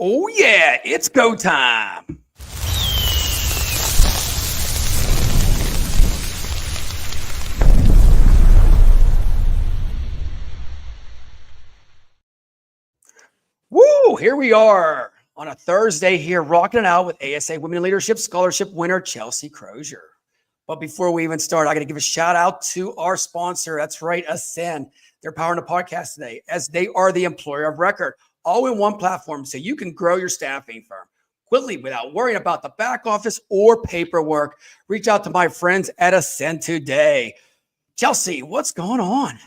Oh, yeah, it's go time. Woo, here we are on a Thursday here, rocking it out with ASA Women in Leadership Scholarship winner, Chelsea Crosier. But before we even start, I got to give a shout out to our sponsor. That's right, Ascend. They're powering the podcast today as they are the employer of record, all in one platform so you can grow your staffing firm quickly without worrying about the back office or paperwork. Reach out to my friends at Ascend today. Chelsea, what's going on?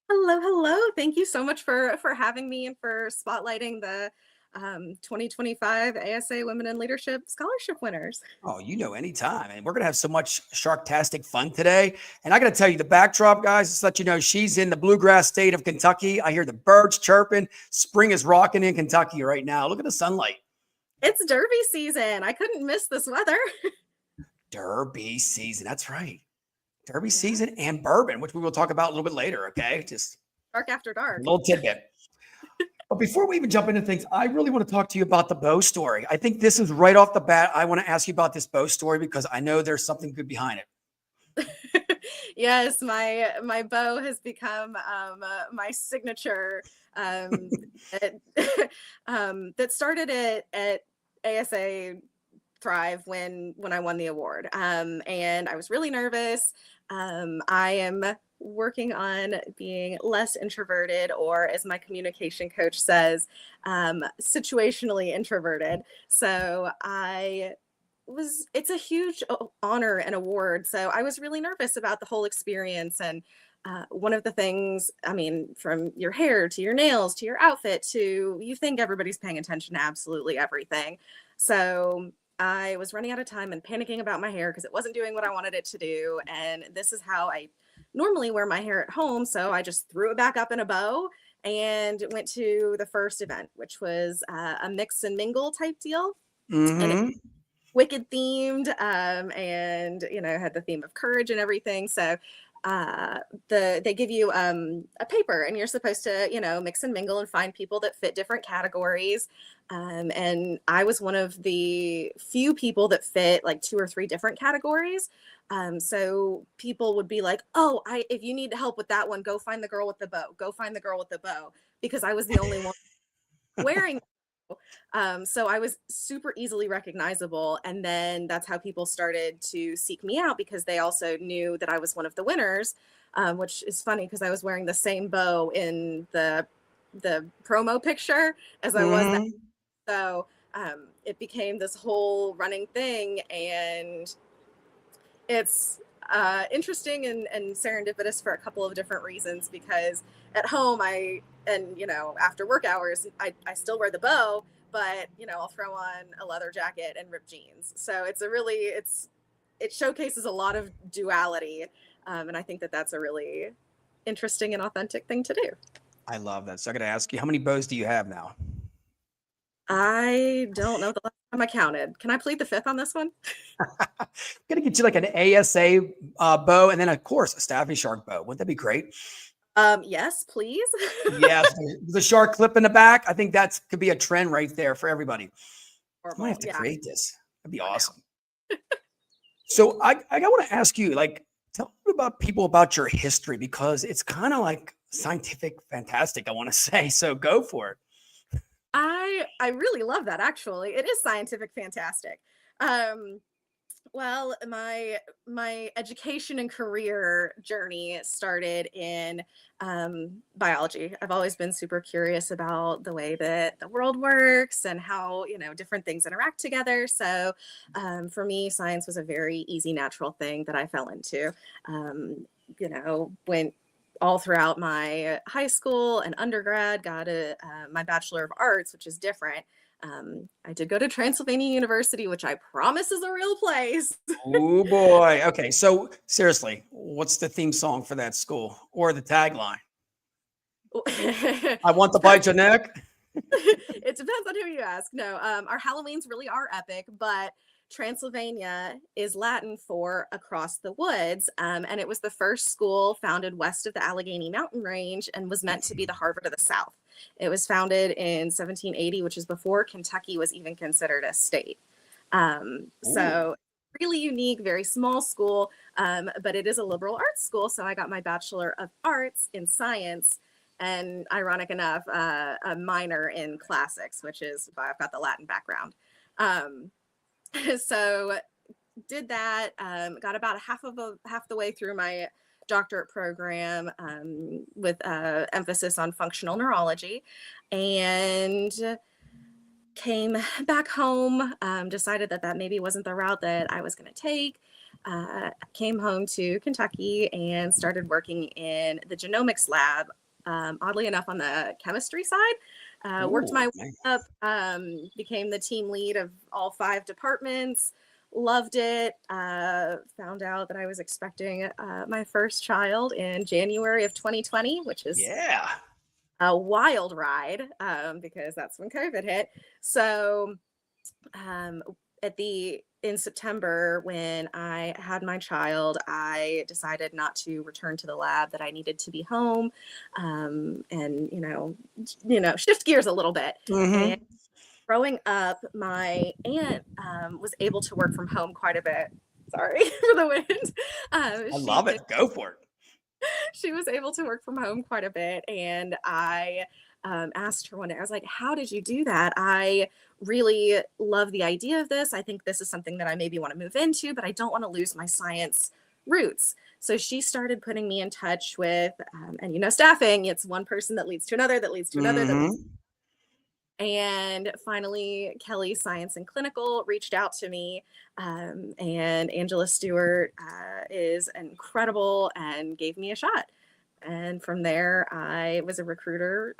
Hello. Thank you so much for having me and for spotlighting the 2025 ASA Women in Leadership Scholarship winners. Oh, anytime. And we're going to have so much Sharktastic fun today. And I got to tell you the backdrop, guys, just to let you know, she's in the bluegrass state of Kentucky. I hear the birds chirping. Spring is rocking in Kentucky right now. Look at the sunlight. It's Derby season. I couldn't miss this weather. Derby season. That's right. Derby season and bourbon, which we will talk about a little bit later. Okay. Just dark after dark. A little tidbit. But before we even jump into things, I really want to talk to you about the bow story. I think this is right off the bat. I want to ask you about this bow story because I know there's something good behind it. Yes, my bow has become my signature. That started at ASA Thrive when I won the award, and I was really nervous. I am working on being less introverted, or as my communication coach says, situationally introverted. So it's a huge honor and award. So I was really nervous about the whole experience. And one of the things, from your hair to your nails to your outfit to, you think everybody's paying attention to absolutely everything. So I was running out of time and panicking about my hair because it wasn't doing what I wanted it to do. And this is how I normally wear my hair at home. So I just threw it back up in a bow and went to the first event, which was a mix and mingle type deal. Mm-hmm. And it's wicked themed, and had the theme of courage and everything. So they give you a paper, and you're supposed to mix and mingle and find people that fit different categories. And I was one of the few people that fit like 2 or 3 different categories. So people would be like, "Oh, if you need help with that one, go find the girl with the bow. Go find the girl with the bow," because I was the only one wearing. So I was super easily recognizable. And then that's how people started to seek me out, because they also knew that I was one of the winners, which is funny because I was wearing the same bow in the promo picture as I was then. So it became this whole running thing, and it's interesting and serendipitous for a couple of different reasons, because at home after work hours, I still wear the bow, but I'll throw on a leather jacket and ripped jeans. So it showcases a lot of duality. And I think that that's a really interesting and authentic thing to do. I love that. So I got to ask you, how many bows do you have now? I don't know the last time I counted. Can I plead the fifth on this one? I'm going to get you like an ASA bow, and then of course a staffing shark bow. Wouldn't that be great? Yes, please. Yes, the shark clip in the back. I think that could be a trend right there for everybody. I might have to create this. That'd be awesome. So I want to ask you, tell me about people about your history, because it's kind of like scientific fantastic, I want to say. So go for it. I really love that. Actually, it is scientific fantastic. Well, my education and career journey started in biology. I've always been super curious about the way that the world works and how different things interact together. So for me, science was a very easy, natural thing that I fell into. Went all throughout my high school and undergrad, got my Bachelor of Arts, which is different. I did go to Transylvania University, which I promise is a real place. Oh boy. Okay. So seriously, what's the theme song for that school, or the tagline? I want to bite your neck. It depends on who you ask. No, our Halloweens really are epic, but Transylvania is Latin for across the woods. And it was the first school founded west of the Allegheny Mountain Range and was meant to be the Harvard of the South. It was founded in 1780, which is before Kentucky was even considered a state. Ooh. So really unique, very small school, but it is a liberal arts school. So I got my Bachelor of Arts in Science, and ironic enough, a minor in classics, which is why I've got the Latin background. Um, so did that, got about half the way through my doctorate program, with emphasis on functional neurology, and came back home, decided that maybe wasn't the route that I was going to take. Came home to Kentucky and started working in the genomics lab, oddly enough on the chemistry side. Worked my Ooh, way up, became the team lead of all 5 departments. Loved it. Found out that I was expecting my first child in January of 2020, which is yeah. a wild ride, because that's when COVID hit. So um, in September, when I had my child, I decided not to return to the lab, that I needed to be home, and shift gears a little bit. And Hmm. growing up, my aunt was able to work from home quite a bit. Sorry for the wind. I love it. Go for it. She was able to work from home quite a bit, and I asked her one day, I was like, how did you do that? I really love the idea of this. I think this is something that I maybe want to move into, but I don't want to lose my science roots. So she started putting me in touch with, and staffing, it's one person that leads to another, that leads to another, Hmm. and finally, Kelly Science and Clinical reached out to me, and Angela Stewart is incredible and gave me a shot. And from there, I was a recruiter,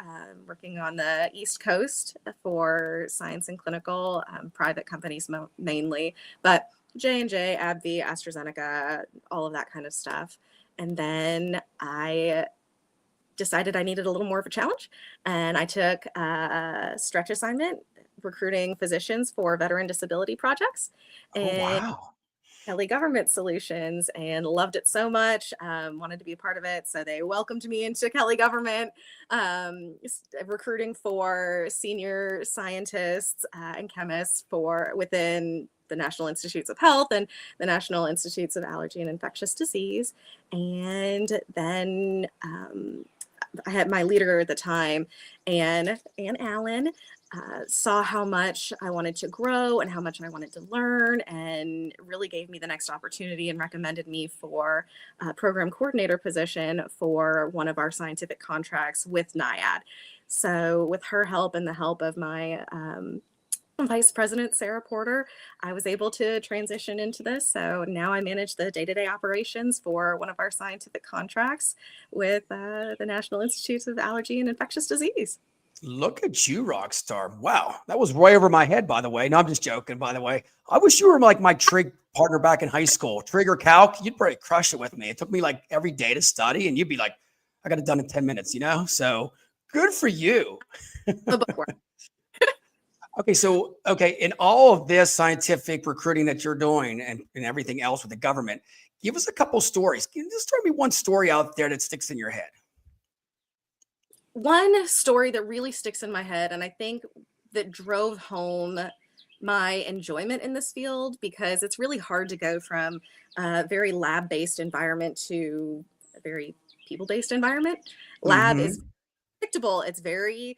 working on the East Coast for Science and Clinical, private companies mainly, but J&J, AbbVie, AstraZeneca, all of that kind of stuff. And then I decided I needed a little more of a challenge, and I took a stretch assignment recruiting physicians for veteran disability projects Oh, and wow. Kelly Government Solutions, and loved it so much, wanted to be a part of it. So they welcomed me into Kelly Government, recruiting for senior scientists and chemists for within the National Institutes of Health and the National Institutes of Allergy and Infectious Disease. And then I had my leader at the time, Ann Allen, saw how much I wanted to grow and how much I wanted to learn, and really gave me the next opportunity and recommended me for a program coordinator position for one of our scientific contracts with NIAID. So with her help and the help of my Vice President Sarah Porter, I was able to transition into this. So now I manage the day-to-day operations for one of our scientific contracts with the National Institutes of Allergy and Infectious Disease. Look at you, rock star. Wow. That was way over my head, by the way. No, I'm just joking, by the way. I wish you were like my trig partner back in high school. Trigger calc, you'd probably crush it with me. It took me like every day to study, and you'd be like, I got it done in 10 minutes, So good for you. The book work. Okay, so in all of this scientific recruiting that you're doing and everything else with the government, give us a couple stories. Just throw me one story out there that sticks in your head. One story that really sticks in my head, and I think that drove home my enjoyment in this field, because it's really hard to go from a very lab-based environment to a very people-based environment. Lab is Hmm. predictable. It's very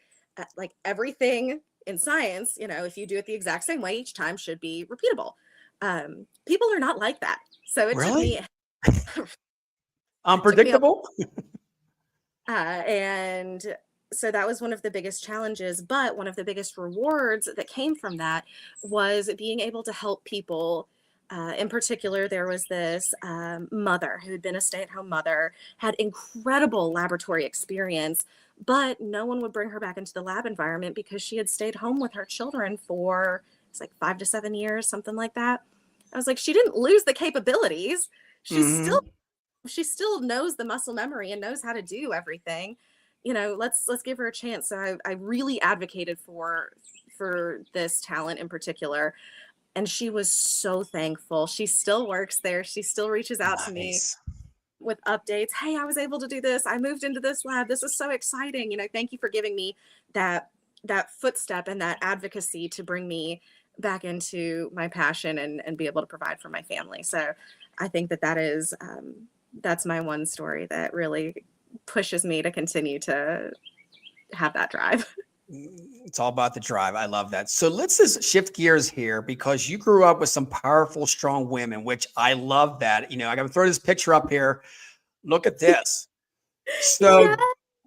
like everything in science, if you do it the exact same way each time should be repeatable. People are not like that. So it took Really? me took me Unpredictable? and so that was one of the biggest challenges, but one of the biggest rewards that came from that was being able to help people. In particular, there was this mother who had been a stay-at-home mother, had incredible laboratory experience, but no one would bring her back into the lab environment because she had stayed home with her children for it's like 5 to 7 years, something like that. I was like, she didn't lose the capabilities. She's still Hmm. she still knows the muscle memory and knows how to do everything. Let's give her a chance. So I really advocated for this talent in particular, and she was so thankful. She still works there. She still reaches out to me. Nice. with updates. Hey, I was able to do this. I moved into this lab. This is so exciting. Thank you for giving me that footstep and that advocacy to bring me back into my passion and be able to provide for my family. So I think that is that's my one story that really pushes me to continue to have that drive. It's all about the drive. I love that. So let's just shift gears here, because you grew up with some powerful, strong women, which I love that. I got to throw this picture up here. Look at this. So Yeah.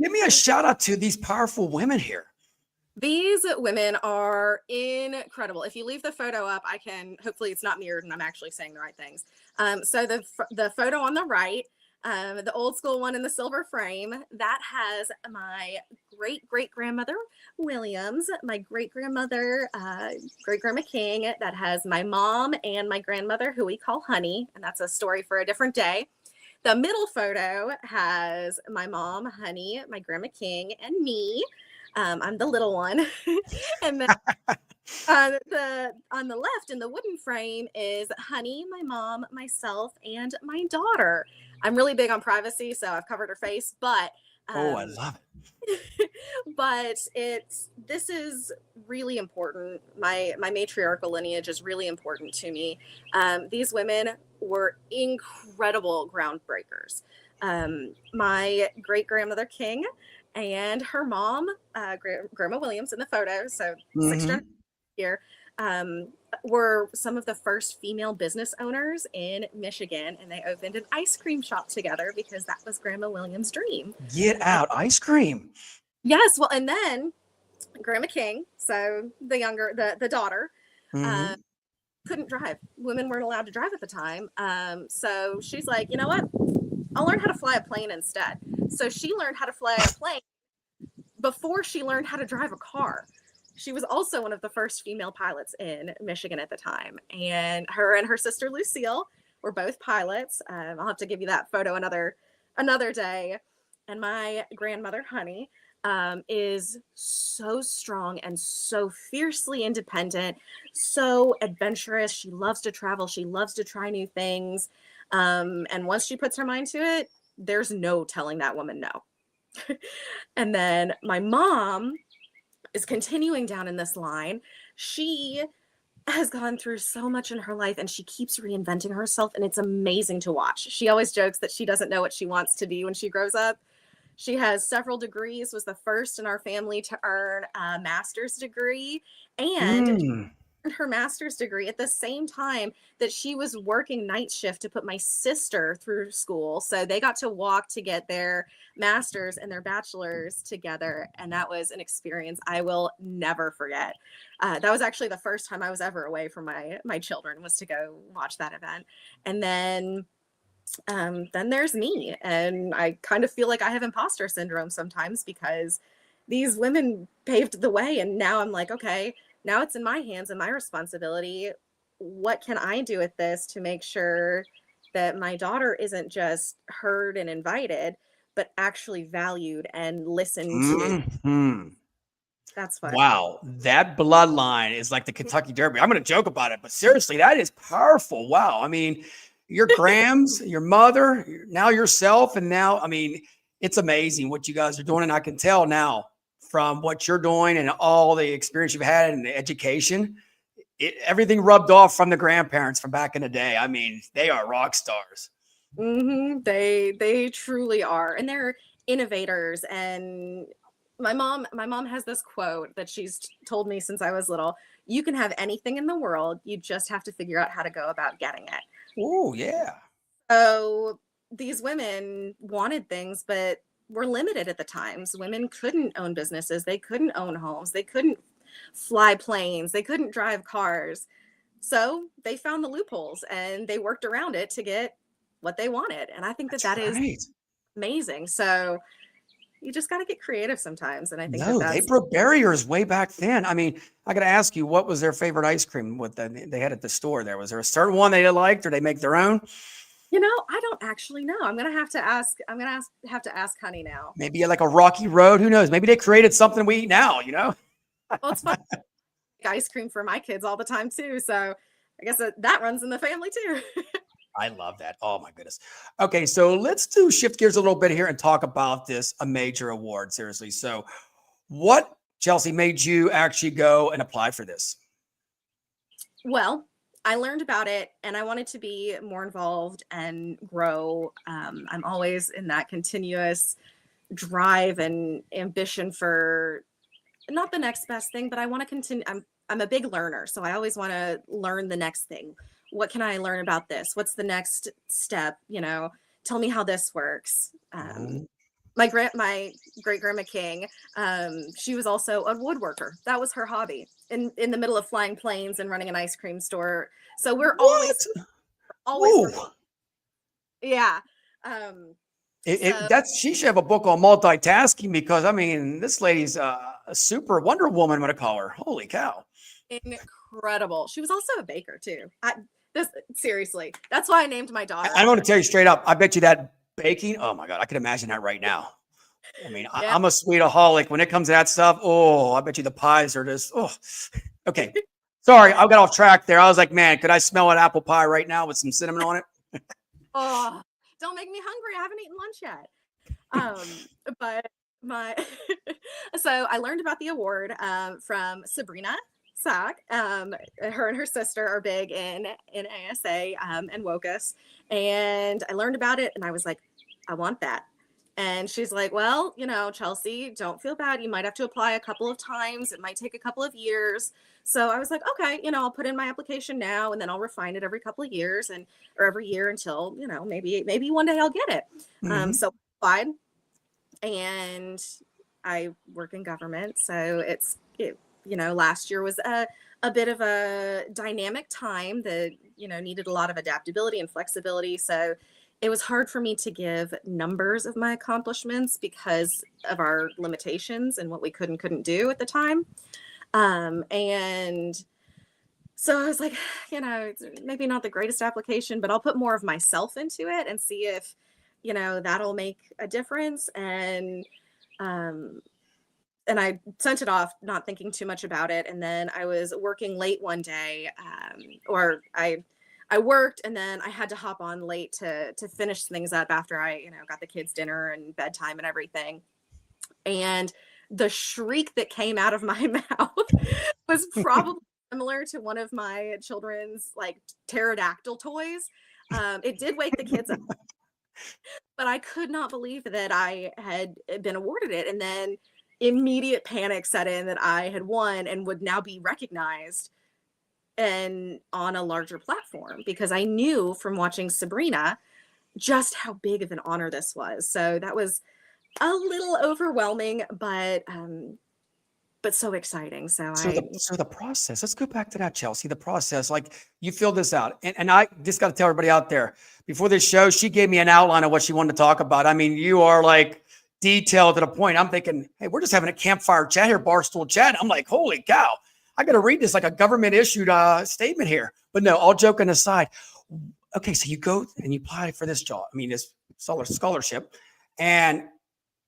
give me a shout out to these powerful women here. These women are incredible. If you leave the photo up, hopefully it's not mirrored and I'm actually saying the right things. So the photo on the right, the old school one in the silver frame, that has my great grandmother Williams, my great grandmother, great grandma King. That has my mom and my grandmother, who we call Honey, and that's a story for a different day. The middle photo has my mom, Honey, my grandma King, and me. I'm the little one. And then on the left in the wooden frame is Honey, my mom, myself, and my daughter. I'm really big on privacy, so I've covered her face, but I love it. but this is really important. My matriarchal lineage is really important to me. These women were incredible groundbreakers. My great grandmother King and her mom, Grandma Williams in the photo, so 6 generations here, were some of the first female business owners in Michigan, and they opened an ice cream shop together because that was Grandma Williams' dream. Get out, ice cream. Yes, well, and then Grandma King, so the daughter, couldn't drive. Women weren't allowed to drive at the time. So she's like, you know what? I'll learn how to fly a plane instead. So she learned how to fly a plane before she learned how to drive a car. She was also one of the first female pilots in Michigan at the time. And her sister Lucille were both pilots. I'll have to give you that photo another day. And my grandmother, Honey, is so strong and so fiercely independent, so adventurous. She loves to travel. She loves to try new things. And once she puts her mind to it, there's no telling that woman no. And then my mom is continuing down in this line. She has gone through so much in her life and she keeps reinventing herself, and it's amazing to watch. She always jokes that she doesn't know what she wants to be when she grows up. She has several degrees, was the first in our family to earn a master's degree, and her master's degree at the same time that she was working night shift to put my sister through school. So they got to walk to get their master's and their bachelor's together. And that was an experience I will never forget. That was actually the first time I was ever away from my children, was to go watch that event. And then there's me. And I kind of feel like I have imposter syndrome sometimes because these women paved the way. And now I'm like, okay, now it's in my hands and my responsibility. What can I do with this to make sure that my daughter isn't just heard and invited, but actually valued and listened to? That's fun. Wow. That bloodline is like the Kentucky Derby. I'm going to joke about it, but seriously, that is powerful. Wow. I mean, your Grams, your mother, now yourself, and now, I mean, it's amazing what you guys are doing. And I can tell now from what you're doing and all the experience you've had and the education, everything rubbed off from the grandparents from back in the day. I mean, they are rock stars. They truly are. And they're innovators. And my mom has this quote that she's told me since I was little: you can have anything in the world. You just have to figure out how to go about getting it. Oh, yeah. So these women wanted things, but were limited at the times. Women couldn't own businesses. They couldn't own homes. They couldn't fly planes. They couldn't drive cars. So they found the loopholes and they worked around it to get what they wanted. And I think that is amazing. So you just got to get creative sometimes. And I think they broke barriers way back then. I mean, I got to ask you, what was their favorite ice cream they had at the store there? Was there a certain one they liked, or they make their own? I don't actually know. I'm going to have to ask Honey now. Maybe like a Rocky Road. Who knows? Maybe they created something we eat now, Well, it's fun. Ice cream for my kids all the time too. So I guess that runs in the family too. I love that. Oh my goodness. Okay, so let's shift gears a little bit here and talk about a major award. Seriously. So what, Chelsea, made you actually go and apply for this? Well, I learned about it and I wanted to be more involved and grow. I'm always in that continuous drive and ambition for not the next best thing, but I want to continue. I'm a big learner, so I always want to learn the next thing. What can I learn about this? What's the next step? Tell me how this works. Mhm. My great grandma King, she was also a woodworker. That was her hobby. In the middle of flying planes and running an ice cream store. So we're What? always working. Whoa. Yeah. So She should have a book on multitasking, because I mean, this lady's a super Wonder Woman, I'm gonna call her. Holy cow. incredible. She was also a baker too. Seriously, that's why I named my daughter. I'm going to tell you straight up. I bet you that baking. Oh my God, I can imagine that right now. I mean, Yeah. I'm a sweetaholic when it comes to that stuff. Oh, I bet you the pies are just. Oh, okay. Sorry, I got off track there. I was like, man, could I smell an apple pie right now with some cinnamon on it? Oh, don't make me hungry. I haven't eaten lunch yet. But my so I learned about the award from Sabrina Sack. Her and her sister are big in ASA and WOCUS, and I learned about it, and I was like, I want that. And she's like, well, Chelsea, don't feel bad. You might have to apply a couple of times. It might take a couple of years. So I was like, okay, I'll put in my application now, and then I'll refine it every couple of years or every year until, maybe one day I'll get it. Mhm. So I applied, and I work in government. So last year was a bit of a dynamic time that, needed a lot of adaptability and flexibility. So it was hard for me to give numbers of my accomplishments because of our limitations and what we could and couldn't do at the time. And so I was like, it's maybe not the greatest application, but I'll put more of myself into it and see if, that'll make a difference. And I sent it off, not thinking too much about it. And then I was working late one day, or I worked, and then I had to hop on late to finish things up after I, got the kids dinner and bedtime and everything. And the shriek that came out of my mouth was probably similar to one of my children's like pterodactyl toys. It did wake the kids up, but I could not believe that I had been awarded it. And then immediate panic set in that I had won and would now be recognized and on a larger platform, because I knew from watching Sabrina just how big of an honor this was. So that was a little overwhelming, but so exciting. So the process. Let's go back to that, Chelsea. The process, like you filled this out, and I just got to tell everybody out there before this show, she gave me an outline of what she wanted to talk about. I mean, you are like detailed to the point. I'm thinking, hey, we're just having a campfire chat here, barstool chat. I'm like, holy cow. I got to read this like a government issued statement here. But no, all joking aside. Okay, so you go and you apply for this job. I mean, this scholarship. And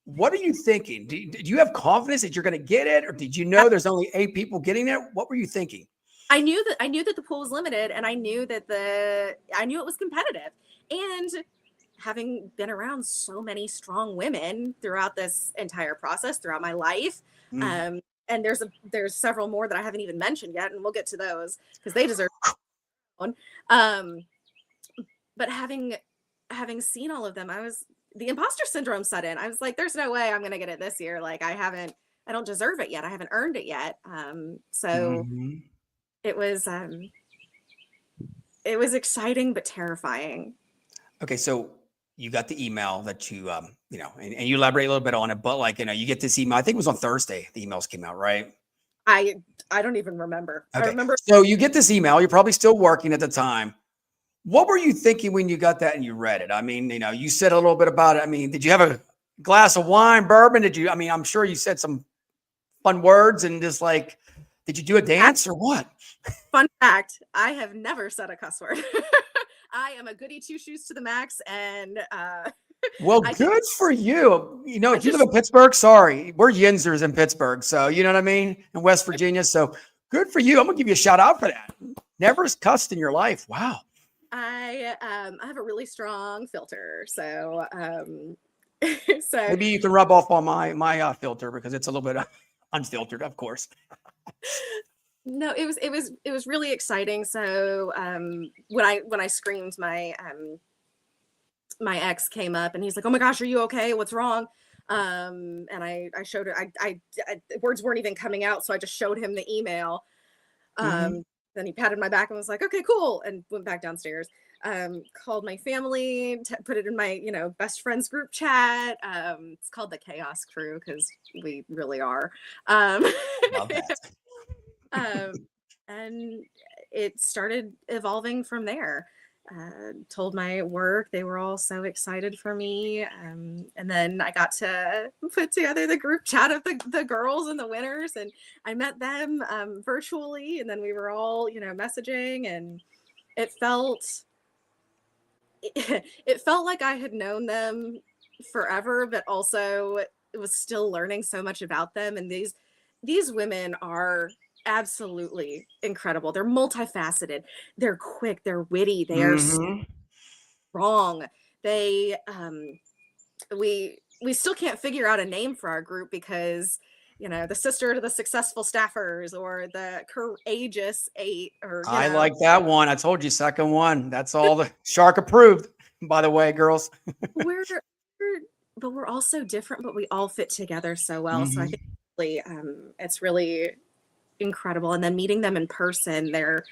what are you thinking? Did you have confidence that you're going to get it? Or did you know there's only 8 people getting it? What were you thinking? I knew that the pool was limited, and I knew that it was competitive. And having been around so many strong women throughout this entire process, throughout my life, and there's several more that I haven't even mentioned yet, and we'll get to those because they deserve but having seen all of them, the imposter syndrome set in. I was like, there's no way I'm gonna get it this year. Like I don't deserve it yet. I haven't earned it yet. So it was exciting but terrifying. Okay, so you got the email that you and you elaborate a little bit on it, but like, you get this email. I think it was on Thursday. The emails came out, right? I don't even remember. Okay. I remember. So you get this email. You're probably still working at the time. What were you thinking when you got that and you read it? I mean, you said a little bit about it. I mean, did you have a glass of wine, bourbon? I'm sure you said some fun words and just like, did you do a dance or what? Fun fact, I have never said a cuss word. I am a goody two shoes to the max. And well, good for you. If you live in Pittsburgh, sorry, we're Yinzers in Pittsburgh. So you know what I mean? In West Virginia. So good for you. I'm gonna give you a shout out for that. Never cussed in your life. Wow. I have a really strong filter, so so Maybe you can rub off on my filter because it's a little bit unfiltered, of course. no, it was really exciting. So when I screamed, my ex came up and he's like, "Oh my gosh, are you okay? What's wrong?" And I showed it. I words weren't even coming out, so I just showed him the email. Hmm. Um, then he patted my back and was like, "Okay, cool," and went back downstairs. Called my family, put it in my best friends group chat. It's called the Chaos Crew because we really are. Um, Love that. um, and it started evolving from there. Told my work, they were all so excited for me. And then I got to put together the group chat of the girls and the winners, and I met them virtually, and then we were all, messaging, and it felt it felt like I had known them forever, but also it was still learning so much about them. And these women are absolutely incredible. They're multifaceted. They're quick. They're witty. They are Hmm. strong. They we still can't figure out a name for our group because the sister to the successful staffers or the courageous eight or I like that one. I told you, second one. That's all the shark approved, by the way, girls. we're but we're all so different, but we all fit together so well. So I think Hmm. really, it's really incredible. And then meeting them in person, their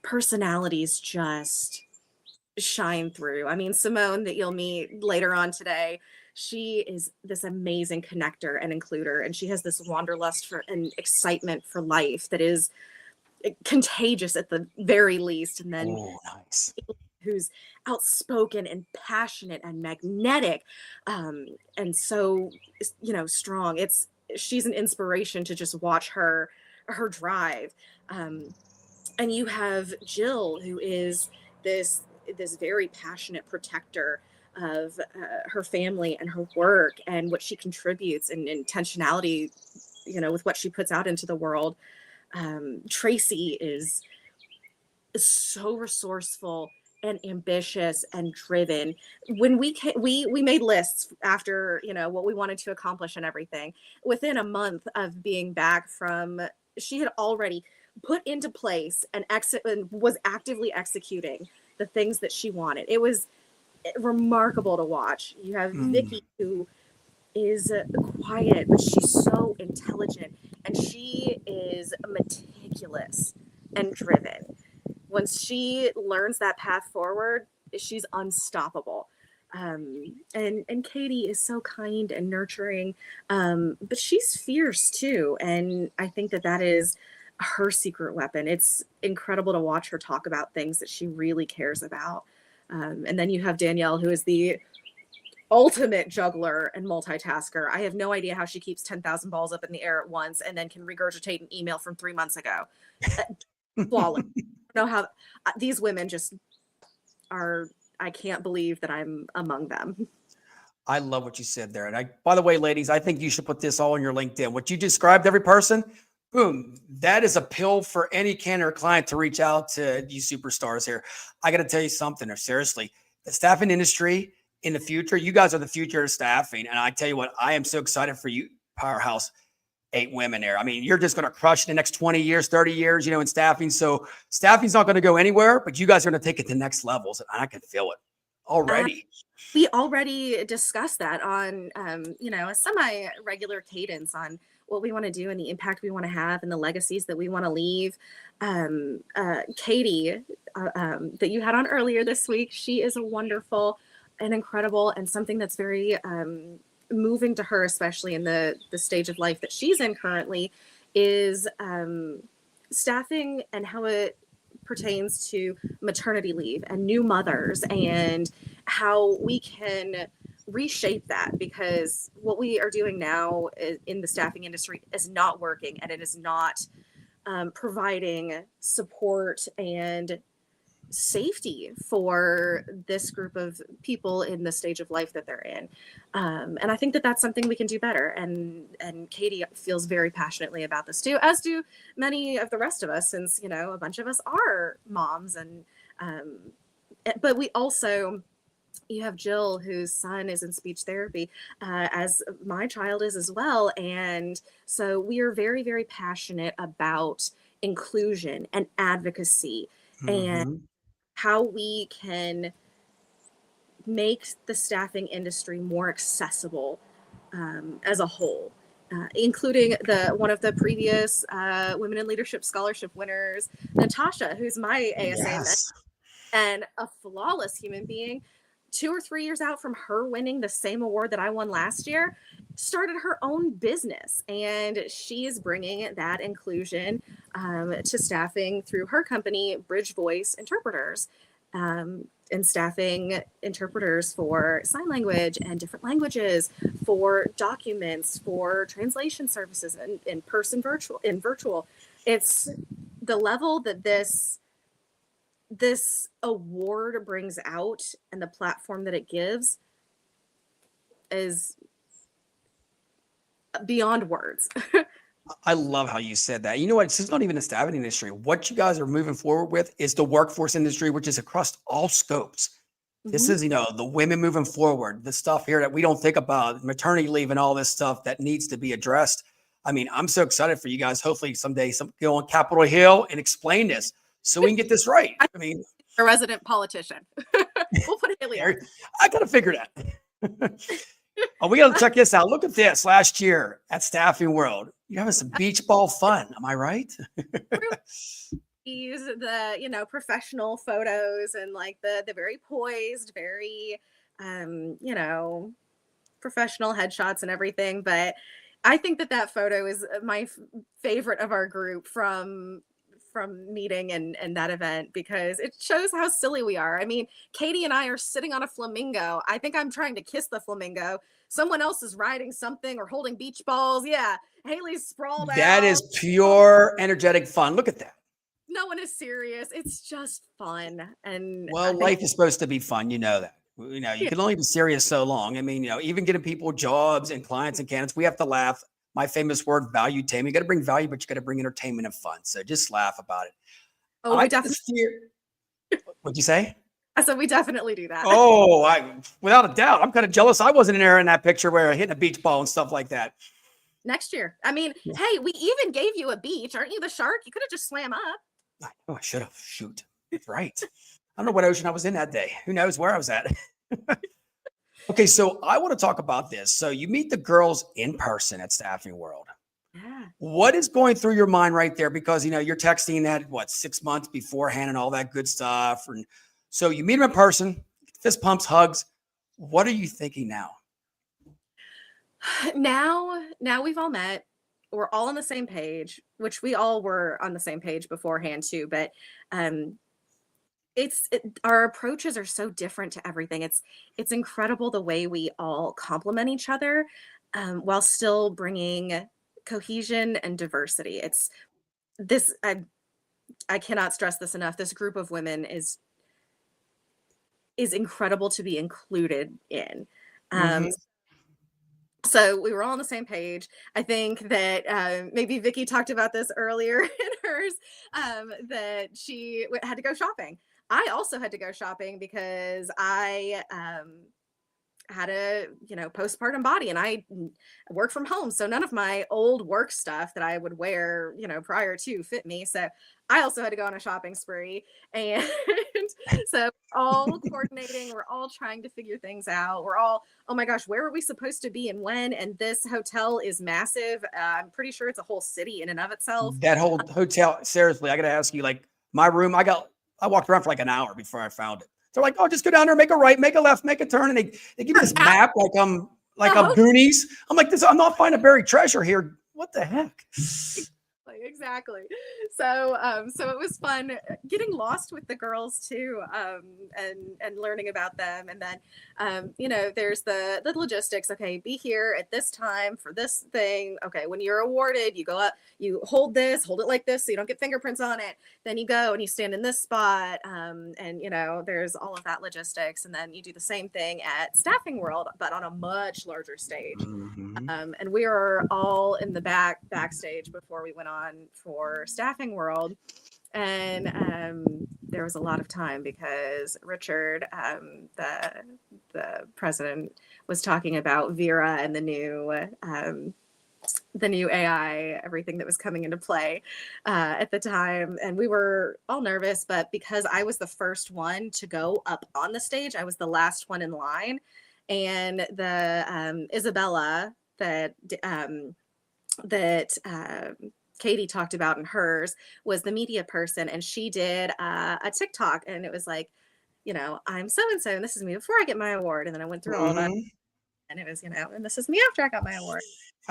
personalities just shine through. I mean, Simone, that you'll meet later on today, she is this amazing connector and includer, and she has this wanderlust for and excitement for life that is contagious at the very least. And then Oh, nice. who's outspoken and passionate and magnetic, and so strong. She's an inspiration to just watch her drive. And you have Jill, who is this very passionate protector of her family and her work and what she contributes and intentionality, with what she puts out into the world. Tracy is so resourceful and ambitious and driven. When we made lists after what we wanted to accomplish and everything. Within a month of being back from, she had already put into place and was actively executing the things that she wanted. It was remarkable to watch. You have Mm. Vicky, who is quiet, but she's so intelligent, and she is meticulous and driven. Once she learns that path forward, she's unstoppable. And Katie is so kind and nurturing, but she's fierce too. And I think that is her secret weapon. It's incredible to watch her talk about things that she really cares about. And then you have Danielle, who is the ultimate juggler and multitasker. I have no idea how she keeps 10,000 balls up in the air at once and then can regurgitate an email from 3 months ago. Flawless. I don't know how these women just are. I can't believe that I'm among them. I love what you said there. And by the way, ladies, I think you should put this all on your LinkedIn. What you described, every person, boom, that is a pill for any candidate or client to reach out to you superstars here. I got to tell you something, or seriously, the staffing industry in the future, you guys are the future of staffing. And I tell you what, I am so excited for you, Powerhouse 8 women there. I mean, you're just going to crush the next 20 years, 30 years, in staffing. So staffing's not going to go anywhere, but you guys are going to take it to next levels. And I can feel it Uh, already. we already discussed that on, a semi-regular cadence on what we want to do and the impact we want to have and the legacies that we want to leave. Katie, that you had on earlier this week, she is a wonderful and incredible, and something that's very moving to her, especially in the stage of life that she's in currently, is staffing and how it pertains to maternity leave and new mothers and how we can reshape that, because what we are doing now in the staffing industry is not working, and it is not providing support and safety for this group of people in the stage of life that they're in. And I think that that's something we can do better. And Katie feels very passionately about this too, as do many of the rest of us, since a bunch of us are moms and but we also, you have Jill, whose son is in speech therapy, as my child is as well. And so we are very, very passionate about inclusion and advocacy and Mhm. how we can make the staffing industry more accessible as a whole. Including the one of the previous Women in Leadership Scholarship winners, Natasha, who's my ASA Yes. and a flawless human being. 2 or 3 years out from her winning the same award that I won last year, started her own business, and she is bringing that inclusion to staffing through her company, Bridge Voice Interpreters, and staffing interpreters for sign language and different languages, for documents, for translation services, and in person, virtual. It's the level that this award brings out and the platform that it gives is beyond words. I love how you said that. You know what? It's just not even the staffing industry. What you guys are moving forward with is the workforce industry, which is across all scopes. This Mhm. is, the women moving forward, the stuff here that we don't think about, maternity leave and all this stuff that needs to be addressed. I mean, I'm so excited for you guys. Hopefully someday some go on Capitol Hill and explain this so we can get this right. I'm I mean, a resident politician. We'll put Haley on. I got to figure that. Oh, we got to check this out. Look at this last year at Staffing World. You're having some beach ball fun. Am I right? Use the professional photos and like the very poised, very professional headshots and everything. But I think that photo is my favorite of our group from meeting and that event, because it shows how silly we are. I mean, Katie and I are sitting on a flamingo. I think I'm trying to kiss the flamingo. Someone else is riding something or holding beach balls. Yeah. Haley's sprawled That out. is pure energetic fun. Look at that. No one is serious. It's just fun. And Well, I think, life is supposed to be fun. You know that. You yeah. can only be serious so long. I mean, even getting people jobs and clients and candidates, we have to laugh. My famous word, value taming. You got to bring value, but you got to bring entertainment and fun. So just laugh about it. Oh, I we got to definitely, steer. What'd you say? so we definitely do that. Oh, without a doubt, I'm kind of jealous. I wasn't in there in that picture where hitting a beach ball and stuff like that. Next year. I mean, Yeah. hey, we even gave you a beach. Aren't you the shark? You could have just swam up. I should have. Shoot. That's right. I don't know what ocean I was in that day. Who knows where I was at? Okay, so I want to talk about this. So you meet the girls in person at Staffing World. Yeah. What is going through your mind right there? Because you're texting that 6 months beforehand and all that good stuff. And so you meet them in person, fist pumps, hugs. What are you thinking now? Now we've all met. We're all on the same page, which we all were on the same page beforehand too. But um, our approaches are so different to everything. It's incredible the way we all complement each other, while still bringing cohesion and diversity. It's this I cannot stress this enough. This group of women is incredible to be included in. Um, Mhm. so we were all on the same page. I think that maybe Vicky talked about this earlier in hers, that she had to go shopping. I also had to go shopping because I had a postpartum body, and I work from home, so none of my old work stuff that I would wear prior to fit me. So I also had to go on a shopping spree, and so all coordinating, we're all trying to figure things out. We're all, oh my gosh, where are we supposed to be and when? And this hotel is massive. I'm pretty sure it's a whole city in and of itself. That whole hotel, seriously, I got to ask you, like my room, I walked around for like an hour before I found it. They're like, oh, just go down there, make a right, make a left, make a turn. And they give me this map like I'm Goonies. I'm like, I'm not finding a buried treasure here. What the heck? Exactly. So it was fun getting lost with the girls too, and learning about them. And then there's the logistics. Okay, be here at this time for this thing. Okay, when you're awarded, you go up, you hold it like this so you don't get fingerprints on it. Then you go and you stand in this spot, and there's all of that logistics. And then you do the same thing at Staffing World, but on a much larger stage. Mhm. And we were all in the backstage before we went on for Staffing World. And there was a lot of time because Richard, the president, was talking about Vera and the new AI, everything that was coming into play at the time. And we were all nervous, but because I was the first one to go up on the stage, I was the last one in line. And the Isabella that Katie talked about in hers was the media person, and she did a TikTok, and it was like, I'm so and so, and this is me before I get my award, and then I went through all that, and it was, and this is me after I got my award.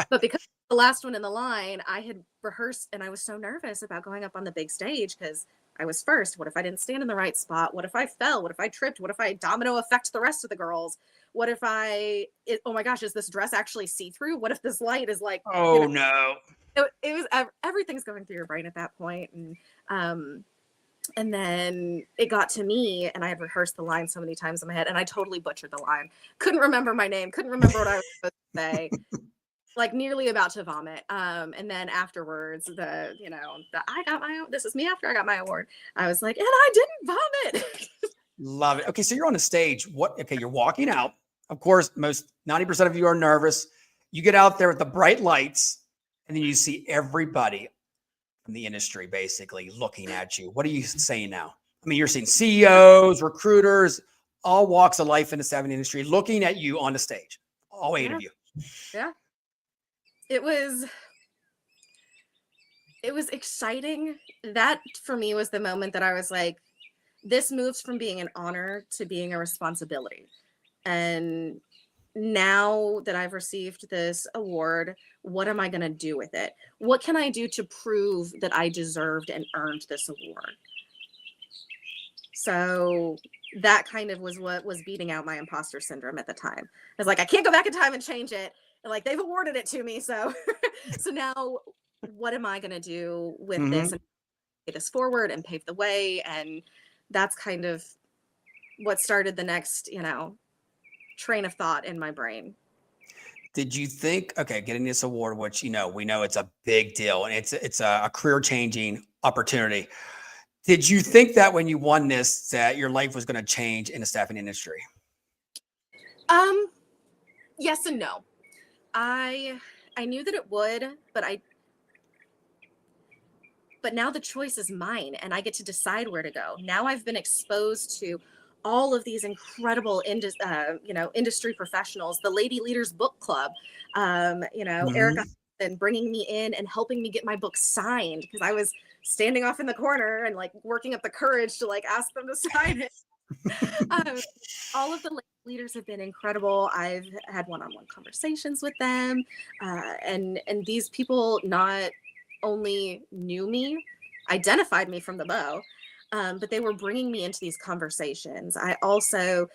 But because the last one in the line, I had rehearsed, and I was so nervous about going up on the big stage because I was first. What if I didn't stand in the right spot? What if I fell? What if I tripped? What if I domino effect the rest of the girls? What if oh my gosh, is this dress actually see-through? What if this light is like, oh no. It was, everything's going through your brain at that point. And then it got to me, and I had rehearsed the line so many times in my head, and I totally butchered the line. Couldn't remember my name, couldn't remember what I was supposed to say. Like nearly about to vomit. And then afterwards, this is me after I got my award. I was like, and I didn't vomit. Love it. Okay, so you're on the stage. You're walking out. Of course, 90% of you are nervous. You get out there with the bright lights, and then you see everybody from the industry basically looking at you. What are you saying now? I mean, you're seeing CEOs, recruiters, all walks of life in the staffing industry looking at you on the stage. All 8 of you. Yeah. It was exciting. That for me was the moment that I was like, this moves from being an honor to being a responsibility. And now that I've received this award, what am I going to do with it? What can I do to prove that I deserved and earned this award? So that kind of was what was beating out my imposter syndrome at the time. I was like, I can't go back in time and change it. And like, they've awarded it to me. So, so now what am I going to do with this and pay this forward and pave the way? And that's kind of what started the next, train of thought in my brain. Did you think, getting this award, which, we know it's a big deal and it's a career changing opportunity. Did you think that when you won this, that your life was going to change in the staffing industry? Yes and no. I knew that it would, but now the choice is mine and I get to decide where to go. Now I've been exposed to all of these incredible industry professionals, the Lady Leaders Book Club, Erica, and bringing me in and helping me get my book signed because I was standing off in the corner and like working up the courage to like ask them to sign it. All of the leaders have been incredible. I've had one-on-one conversations with them, and these people not only knew me, identified me from the bow, but they were bringing me into these conversations. I also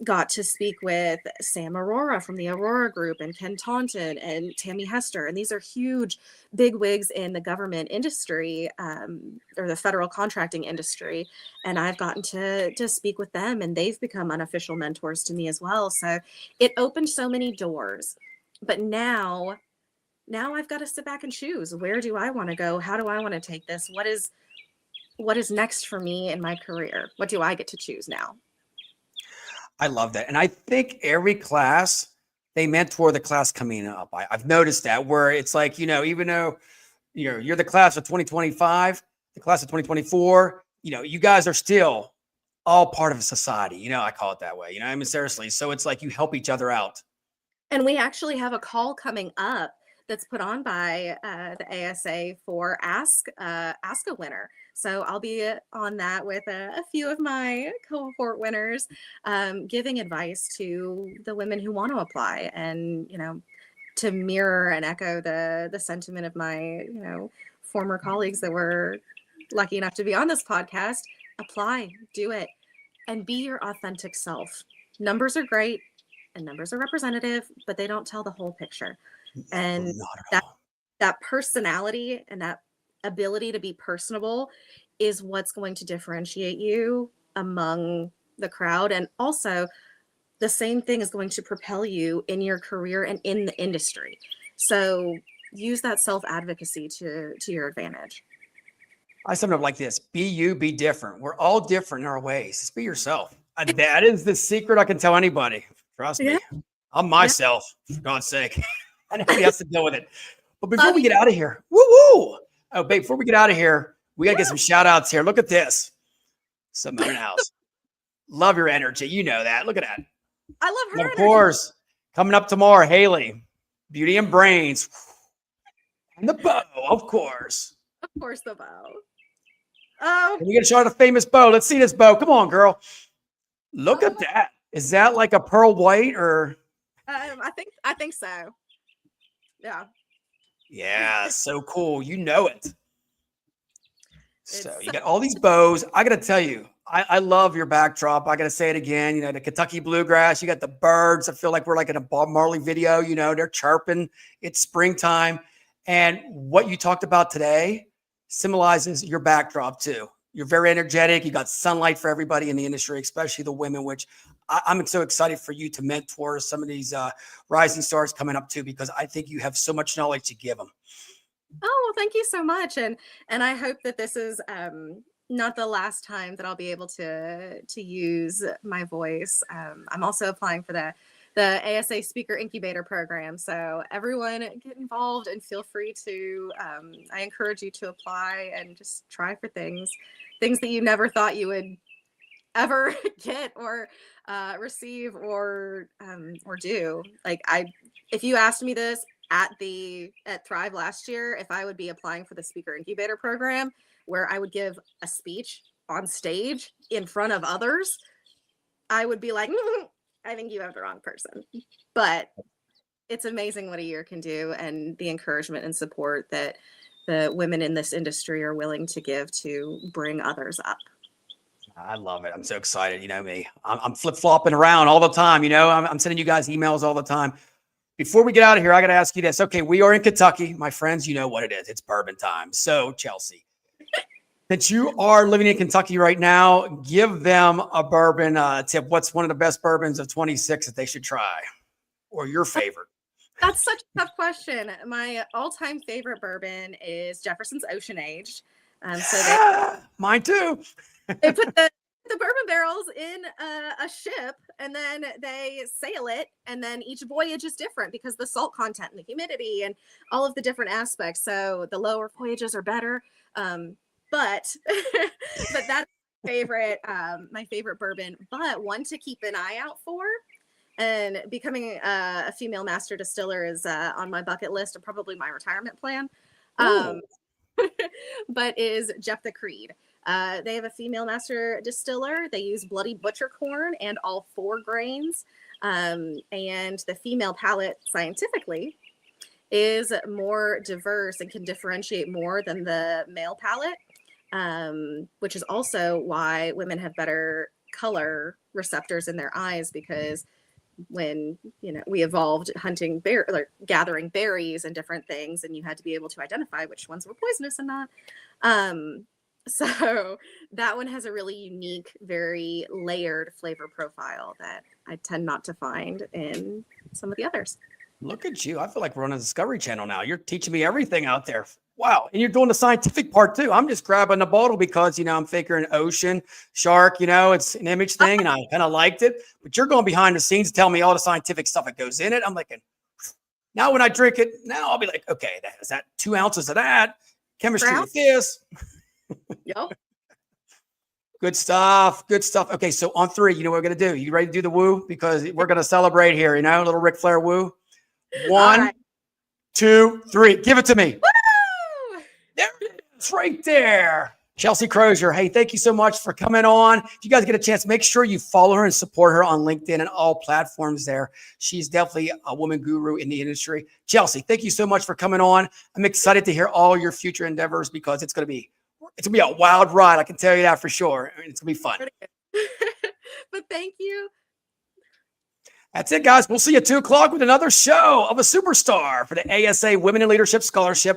got to speak with Sam Aurora from the Aurora Group and Ken Taunton and Tammy Hester. And these are huge bigwigs in the government industry or the federal contracting industry. And I've gotten to speak with them and they've become unofficial mentors to me as well. So it opened so many doors. But now I've got to sit back and choose. Where do I want to go? How do I want to take this? What is next for me in my career? What do I get to choose now? I love that. And I think every class, they mentor the class coming up. I've noticed that where it's like, even though, you're the class of 2025, the class of 2024, you guys are still all part of a society. I call it that way, I mean, seriously. So it's like you help each other out. And we actually have a call coming up that's put on by the ASA for Ask a Winner. So I'll be on that with a few of my cohort winners, giving advice to the women who want to apply and, to mirror and echo the sentiment of my, former colleagues that were lucky enough to be on this podcast. Apply, do it, and be your authentic self. Numbers are great and numbers are representative, but they don't tell the whole picture. And that personality and that ability to be personable is what's going to differentiate you among the crowd. And also the same thing is going to propel you in your career and in the industry. So use that self-advocacy to your advantage. I sum it up like this: be you, be different. We're all different in our ways. Just be yourself. That is the secret I can tell anybody. Trust Yeah. me. I'm Yeah. myself, for God's sake. And everybody has to deal with it. But before Love we you. get out of here, woo woo. Oh, babe, before we get out of here, we got to get some shout outs here. Look at this. Simone House. Love your energy. You know that. Look at that. I love her And of energy. course, coming up tomorrow, Haley, Beauty and Brains. And the bow, of course. Of course, the bow. Oh, Can we get a shot of the famous bow? Let's see this bow. Come on, girl. Look at that. Is that like a pearl white or? I think so. Yeah. Yeah, so cool. You know it. So you got all these bows. I got to tell you, I love your backdrop. I got to say it again. You know, the Kentucky bluegrass, you got the birds. I feel like we're like in a Bob Marley video. You know, they're chirping. It's springtime. And what you talked about today symbolizes your backdrop too. You're very energetic. You got sunlight for everybody in the industry, especially the women, which I'm so excited for you to mentor some of these rising stars coming up too, because I think you have so much knowledge to give them. Oh, well, thank you so much. And I hope that this is not the last time that I'll be able to use my voice. I'm also applying for the ASA Speaker Incubator Program. So everyone get involved and feel free to, I encourage you to apply and just try for things that you never thought you would ever get or receive or do. Like if you asked me this at Thrive last year, if I would be applying for the Speaker Incubator Program, where I would give a speech on stage in front of others, I would be like, I think you have the wrong person. But it's amazing what a year can do, and the encouragement and support that the women in this industry are willing to give to bring others up. I love it. I'm so excited. You know me. I'm flip-flopping around all the time. You know, I'm sending you guys emails all the time. Before we get out of here, I got to ask you this. Okay, we are in Kentucky. My friends, you know what it is. It's bourbon time. So, Chelsea, since you are living in Kentucky right now, give them a bourbon tip. What's one of the best bourbons of 26 that they should try, or your favorite? That's such a tough question. My all-time favorite bourbon is Jefferson's Ocean Aged. Mine too. They put the bourbon barrels in a ship, and then they sail it, and then each voyage is different because the salt content and the humidity and all of the different aspects. So the lower voyages are better. But that's my favorite bourbon, but one to keep an eye out for. And becoming a female master distiller is on my bucket list and probably my retirement plan. But is Jeff the Creed. They have a female master distiller. They use bloody butcher corn and all 4 grains. And the female palate scientifically is more diverse and can differentiate more than the male palate, which is also why women have better color receptors in their eyes, because when we evolved hunting gathering berries and different things, and you had to be able to identify which ones were poisonous and not. So that one has a really unique, very layered flavor profile that I tend not to find in some of the others. Look at you. I feel like we're on a Discovery Channel now. You're teaching me everything out there. Wow. And you're doing the scientific part too. I'm just grabbing the bottle because, I'm figuring ocean, shark, it's an image thing and I kind of liked it. But you're going behind the scenes to tell me all the scientific stuff that goes in it. I'm like, now when I drink it, now I'll be like, okay, is that 2 ounces of that? Chemistry with this. Yep. Good stuff. Good stuff. Okay, so on 3, what we're going to do? You ready to do the woo? Because we're going to celebrate here, a little Ric Flair woo. 1, right. 2, 3. Give it to me. Woo! There it is, right there. Chelsea Crosier. Hey, thank you so much for coming on. If you guys get a chance, make sure you follow her and support her on LinkedIn and all platforms there. She's definitely a woman guru in the industry. Chelsea, thank you so much for coming on. I'm excited to hear all your future endeavors because it's going to be a wild ride. I can tell you that for sure. It's going to be fun. But thank you. That's it, guys. We'll see you at 2:00 with another show of a superstar for the ASA Women in Leadership Scholarship.